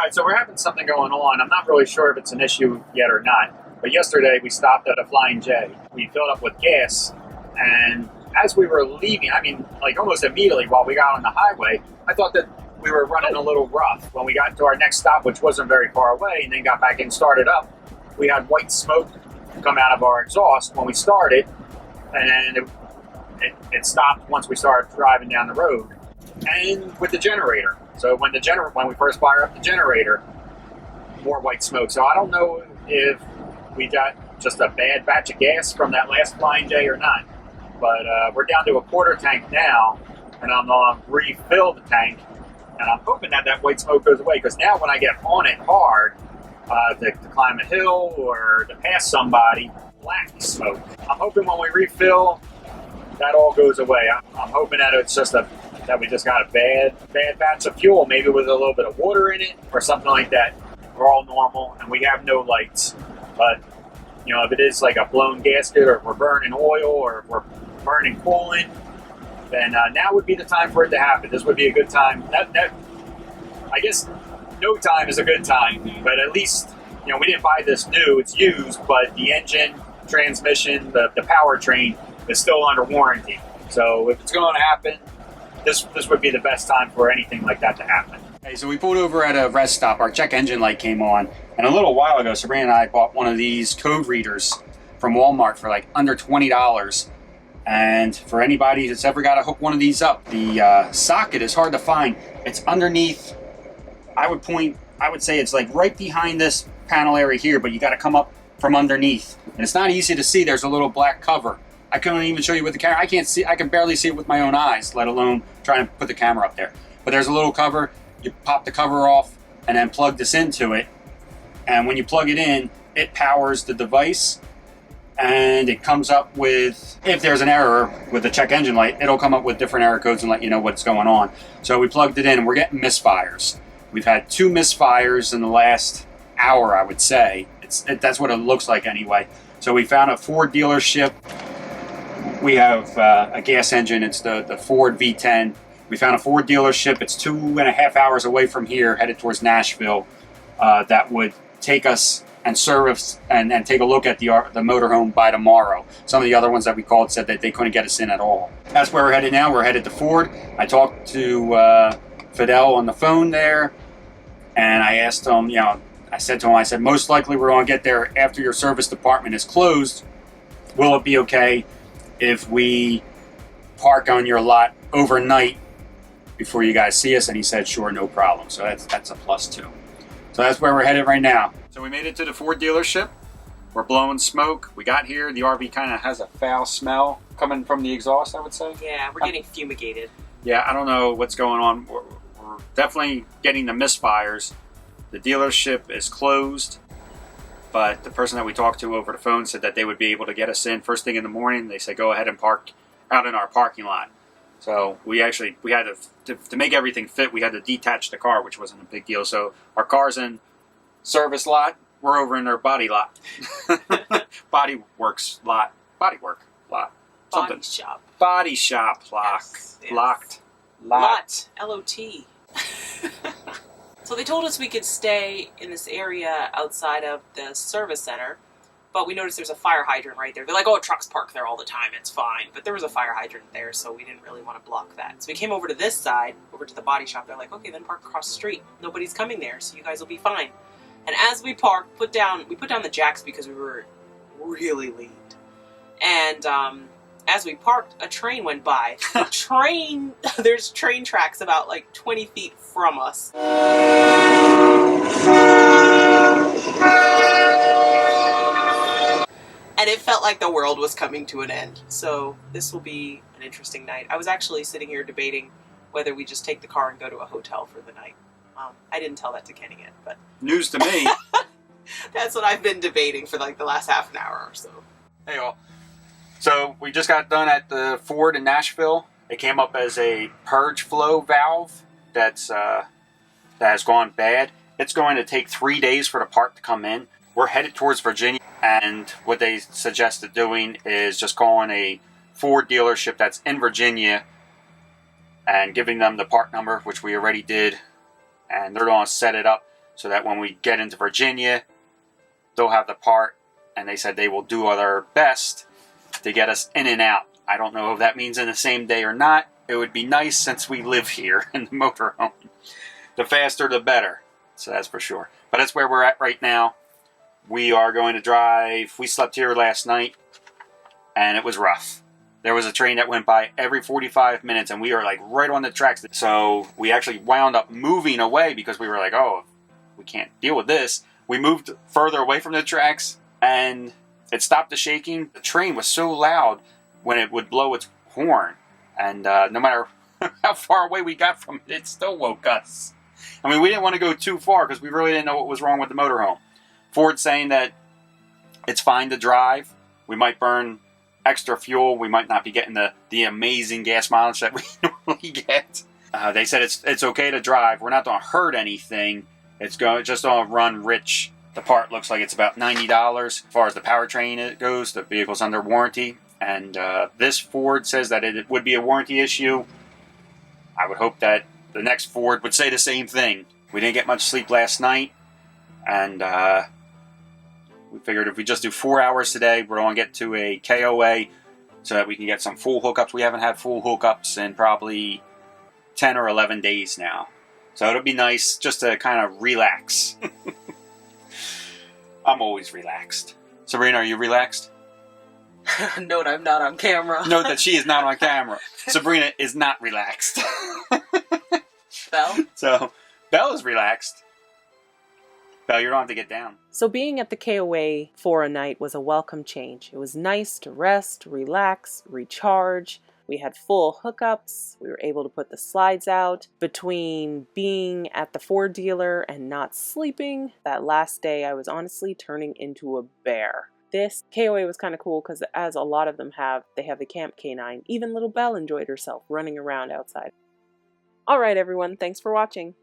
Alright, so we're having something going on. I'm not really sure if it's an issue yet or not. But yesterday we stopped at a Flying J. We filled up with gas, and as we were leaving, I mean, like almost immediately while we got on the highway, I thought that we were running a little rough. When we got to our next stop, which wasn't very far away, and then got back and started up, we had white smoke come out of our exhaust when we started, and then it stopped once we started driving down the road. And with the generator. So when we first fire up the generator, more white smoke. So I don't know if we got just a bad batch of gas from that last Flying J or not. But we're down to a quarter tank now, and I'm going to refill the tank. And I'm hoping that white smoke goes away, because now when I get on it hard to climb a hill or to pass somebody, black smoke. I'm hoping when we refill, that all goes away. I'm hoping that it's just that we just got a bad batch of fuel, maybe with a little bit of water in it or something like that. We're all normal and we have no lights. But you know, if it is like a blown gasket, or if we're burning oil, or if we're burning coolant, then now would be the time for it to happen. This would be a good time. I guess no time is a good time, but at least, you know, we didn't buy this new, it's used, but the engine, transmission, the powertrain is still under warranty. So if it's going to happen, this would be the best time for anything like that to happen. Hey, so we pulled over at a rest stop. Our check engine light came on, and a little while ago, Sabrina and I bought one of these code readers from Walmart for like under $20. And for anybody that's ever got to hook one of these up, the socket is hard to find. It's underneath. I would say it's like right behind this panel area here, but you got to come up from underneath, and it's not easy to see. There's a little black cover. I couldn't even show you with the camera. I can't see. I can barely see it with my own eyes, let alone trying to put the camera up there. But there's a little cover. You pop the cover off and then plug this into it. And when you plug it in, it powers the device, and it comes up with, if there's an error with the check engine light, it'll come up with different error codes and let you know what's going on. So we plugged it in, and we're getting misfires. We've had 2 misfires in the last hour, I would say. That's what it looks like anyway. So we found a Ford dealership. We have a gas engine. It's the Ford V10. We found a Ford dealership. It's 2.5 hours away from here, headed towards Nashville. That would take us and service and take a look at the motorhome by tomorrow. Some of the other ones that we called said that they couldn't get us in at all. That's where we're headed now. We're headed to Ford. I talked to Fidel on the phone there, and I asked him, you know, I said, most likely we're going to get there after your service department is closed. Will it be okay if we park on your lot overnight before you guys see us? And he said, sure, no problem. So that's a plus too. So that's where we're headed right now. So we made it to the Ford dealership. We're blowing smoke. We got here. The RV kind of has a foul smell coming from the exhaust, I would say. Yeah, we're getting fumigated. Yeah, I don't know what's going on. We're definitely getting the misfires. The dealership is closed, but the person that we talked to over the phone said that they would be able to get us in first thing in the morning. They said, go ahead and park out in our parking lot. So we had to make everything fit, we had to detach the car, which wasn't a big deal. So our car's in service lot. We're over in their body lot. Body works lot. Bodywork lot. Something. Body shop. Body shop locked. Yes. Locked. Lot. L-O-T. So they told us we could stay in this area outside of the service center, but we noticed there's a fire hydrant right there. They're like, oh, trucks park there all the time, it's fine. But there was a fire hydrant there, so we didn't really want to block that. So we came over to this side, over to the body shop. They're like, okay, then park across the street. Nobody's coming there, so you guys will be fine. And as we parked, we put down the jacks because we were really late. And as we parked, a train went by. There's train tracks about like 20 feet from us. And it felt like the world was coming to an end. So this will be an interesting night. I was actually sitting here debating whether we just take the car and go to a hotel for the night. I didn't tell that to Kenny yet, but... News to me. That's what I've been debating for like the last half an hour or so. Hey all. So we just got done at the Ford in Nashville. It came up as a purge flow valve that has gone bad. It's going to take 3 days for the part to come in. We're headed towards Virginia, and what they suggested doing is just calling a Ford dealership that's in Virginia and giving them the part number, which we already did, and they're going to set it up. so that when we get into Virginia, they'll have the part, and they said they will do their best to get us in and out. I don't know if that means in the same day or not. It would be nice since we live here in the motorhome. The faster, the better. So that's for sure. But that's where we're at right now. We are going to drive. We slept here last night, and it was rough. There was a train that went by every 45 minutes, and we were like right on the tracks. So we actually wound up moving away because we were like, oh, we can't deal with this. We moved further away from the tracks, and it stopped the shaking. The train was so loud when it would blow its horn, and no matter how far away we got from it, it still woke us. I mean, we didn't want to go too far because we really didn't know what was wrong with the motorhome. Ford's saying that it's fine to drive. We might burn extra fuel. We might not be getting the amazing gas mileage that we normally get. They said it's okay to drive. We're not going to hurt anything. It's just going to run rich. The part looks like it's about $90. As far as the powertrain goes, the vehicle's under warranty. And this Ford says that it would be a warranty issue. I would hope that the next Ford would say the same thing. We didn't get much sleep last night. And we figured if we just do 4 hours today, we're going to get to a KOA so that we can get some full hookups. We haven't had full hookups in probably 10 or 11 days now. So it'll be nice just to kind of relax. I'm always relaxed. Sabrina, are you relaxed? Note I'm not on camera. Note that she is not on camera. Sabrina is not relaxed. Belle? So, Belle is relaxed. Belle, you don't have to get down. So being at the KOA for a night was a welcome change. It was nice to rest, relax, recharge. We had full hookups. We were able to put the slides out. Between being at the Ford dealer and not sleeping, that last day I was honestly turning into a bear. This KOA was kind of cool because as a lot of them have, they have the Camp K9. Even little Belle enjoyed herself running around outside. Alright everyone, thanks for watching.